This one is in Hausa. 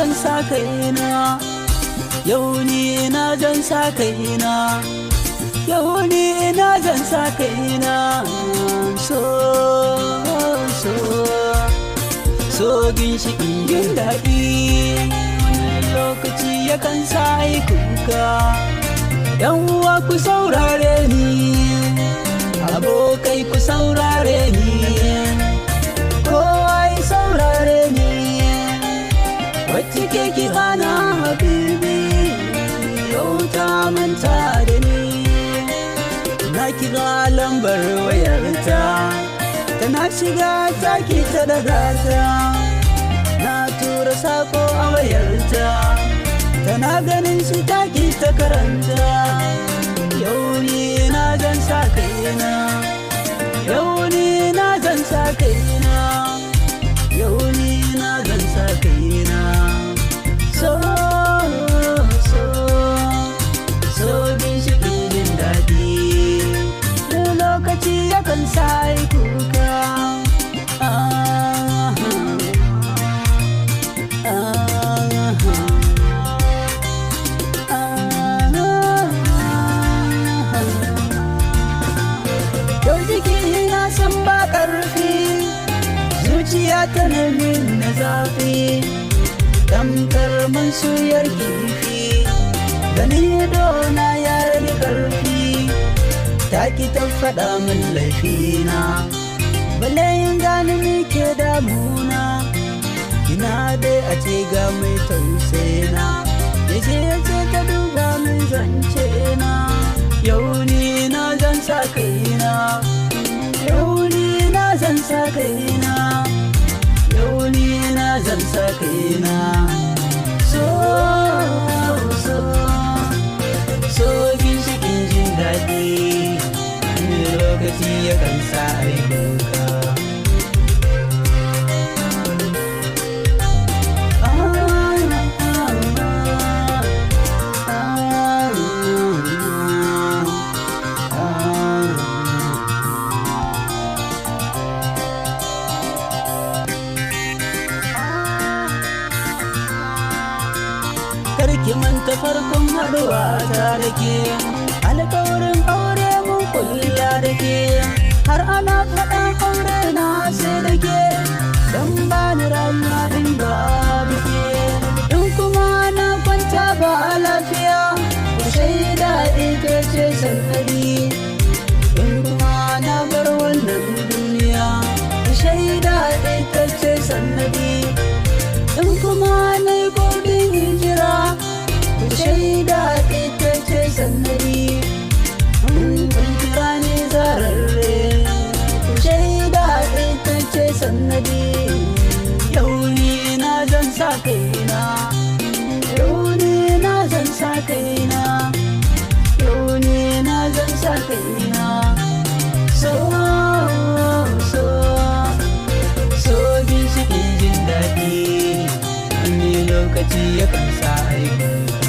zan sa kaina, yau ni ina zan sa kaina, yau ni ina zan sa kaina. So ginshiƙin jin daɗi, wani lokaci yakan sa yi kuka. Yan uwa ku saurare ni, abokai ku saurare ni, kowa ya saurare ni. Wacce ke kira na habibi, yau ta manta da ni. Na kira lambar wayarta, tana shiga taki ta daga ta. Na tura sako a wayarta, tana ganin shi taki ta karanta. Yau ni na zan sa kaina, yau ni na zan sa kaina, yau ni na zan sa kaina. So ginshiƙin jin daɗi, da lokaci yakan sa yi kuka. Yau jiki na san ba ƙarfi, zuciya tana min na zafi, tamkar man suyar kifi. Gani dona ya rage ƙarfi, ta ki ta faɗa min laifina, balle yin gani me ke damuna. Ina dai a ce ga mai tausayina, ya ce ta duba min zance na. Yau ni na zan sa kaina, yau ni na zan sa kaina, yau ni na zan sa kaina. So ginshiƙin jin daɗi, wani lokaci yakan sa yi kuka. Karki manta farkon haɗuwa ta da ke, alƙawarin aure mun kulla da ke, har ana faɗan aure na sai da ke, don ba ni rayuwa in ba ke. In kuma na kwanta ba a lafiya, ku shaida ita ce sannadi. In kuma na bar wannan duniya, ku shaida ita ce sannadi. In kuma na yi gobin hijira, ku shaida ita ce sannadi. Kun kira ni zararre, ku shaida ita ce sannadi. Yau ni na zan sa kaina, yau ni na zan sa kaina, yau ni na zan sa kaina. So ginshiƙin jin daɗi, wani lokaci yakan sa yi kuka.